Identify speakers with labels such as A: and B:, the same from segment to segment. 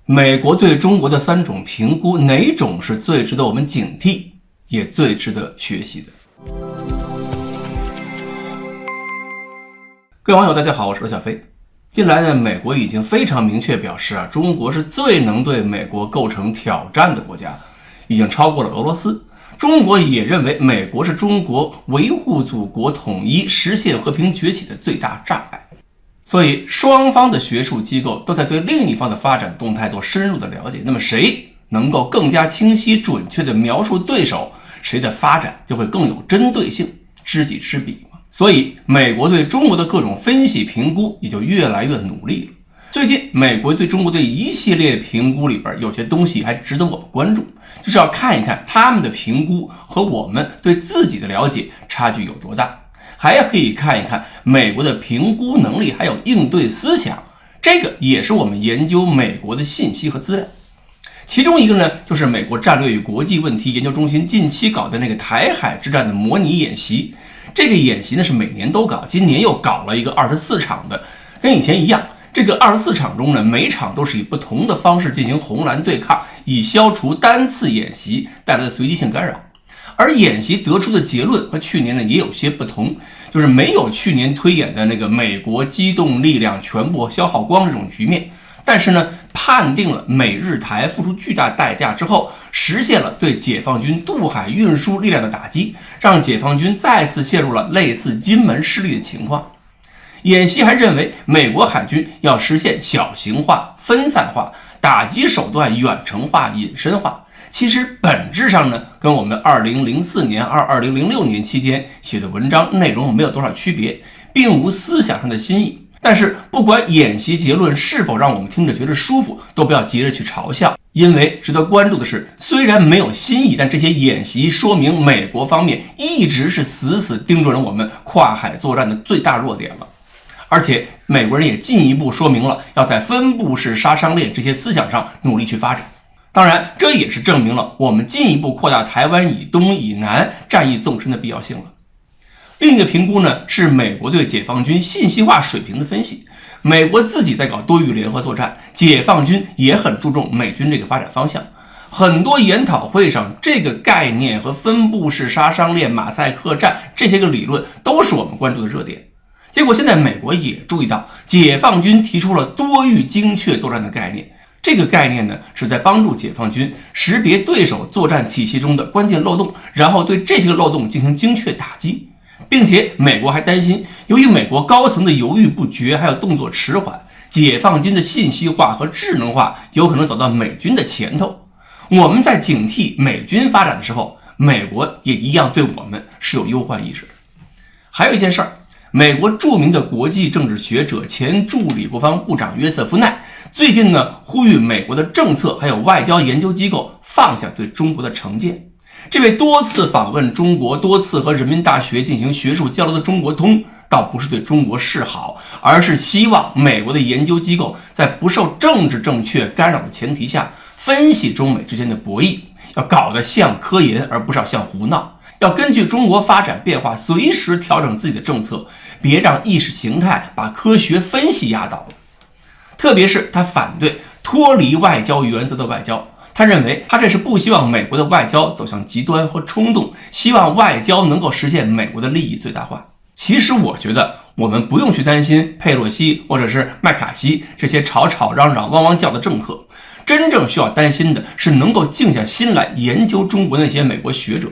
A: 美国对中国的3种评估，哪种是最值得我们警惕，也最值得学习的？各位网友大家好，我是罗小飞。近来呢，美国已经非常明确表示中国是最能对美国构成挑战的国家，已经超过了俄罗斯。中国也认为美国是中国维护祖国统一、实现和平崛起的最大障碍。所以双方的学术机构都在对另一方的发展动态做深入的了解，那么谁能够更加清晰准确的描述对手，谁的发展就会更有针对性，知己知彼嘛。所以美国对中国的各种分析评估也就越来越努力了。最近美国对中国的一系列评估里边，有些东西还值得我们关注，就是要看一看他们的评估和我们对自己的了解差距有多大，还可以看一看美国的评估能力还有应对思想，这个也是我们研究美国的信息和资料。其中一个呢，就是美国战略与国际问题研究中心近期搞的那个台海之战的模拟演习。这个演习呢是每年都搞，今年又搞了一个24场的，跟以前一样。这个24场中呢，每场都是以不同的方式进行红蓝对抗，以消除单次演习带来的随机性干扰。而演习得出的结论和去年呢也有些不同，就是没有去年推演的那个美国机动力量全部消耗光这种局面，但是呢判定了美日台付出巨大代价之后，实现了对解放军渡海运输力量的打击，让解放军再次陷入了类似金门失利的情况。演习还认为美国海军要实现小型化、分散化，打击手段远程化、隐身化。其实本质上呢，跟我们2004年、2006年期间写的文章内容没有多少区别，并无思想上的新意。但是不管演习结论是否让我们听着觉得舒服，都不要急着去嘲笑，因为值得关注的是，虽然没有新意，但这些演习说明美国方面一直是死死盯准了我们跨海作战的最大弱点了。而且美国人也进一步说明了要在分布式杀伤链这些思想上努力去发展。当然这也是证明了我们进一步扩大台湾以东以南战役纵深的必要性了。另一个评估呢，是美国对解放军信息化水平的分析。美国自己在搞多域联合作战，解放军也很注重美军这个发展方向。很多研讨会上，这个概念和分布式杀伤链、马赛克战这些个理论都是我们关注的热点。结果现在美国也注意到，解放军提出了多域精确作战的概念。这个概念呢，是在帮助解放军识别对手作战体系中的关键漏洞，然后对这些个漏洞进行精确打击。并且美国还担心，由于美国高层的犹豫不决还有动作迟缓，解放军的信息化和智能化有可能走到美军的前头。我们在警惕美军发展的时候，美国也一样对我们是有忧患意识的。还有一件事儿，美国著名的国际政治学者、前助理国防部长约瑟夫奈最近呢呼吁美国的政策还有外交研究机构放下对中国的成见。这位多次访问中国、多次和人民大学进行学术交流的中国通，倒不是对中国示好，而是希望美国的研究机构在不受政治正确干扰的前提下，分析中美之间的博弈，要搞得像科研而不是像胡闹，要根据中国发展变化随时调整自己的政策，别让意识形态把科学分析压倒了。特别是他反对脱离外交原则的外交，他认为他这是不希望美国的外交走向极端和冲动，希望外交能够实现美国的利益最大化。其实我觉得我们不用去担心佩洛西或者是麦卡锡这些吵吵嚷嚷汪汪叫的政客，真正需要担心的是能够静下心来研究中国那些美国学者，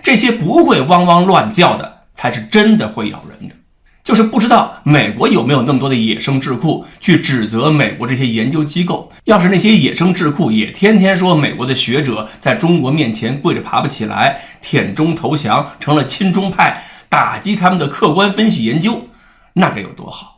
A: 这些不会汪汪乱叫的才是真的会咬人的。就是不知道美国有没有那么多的野生智库去指责美国这些研究机构，要是那些野生智库也天天说美国的学者在中国面前跪着爬不起来，舔中投降，成了亲中派，打击他们的客观分析研究，那该有多好。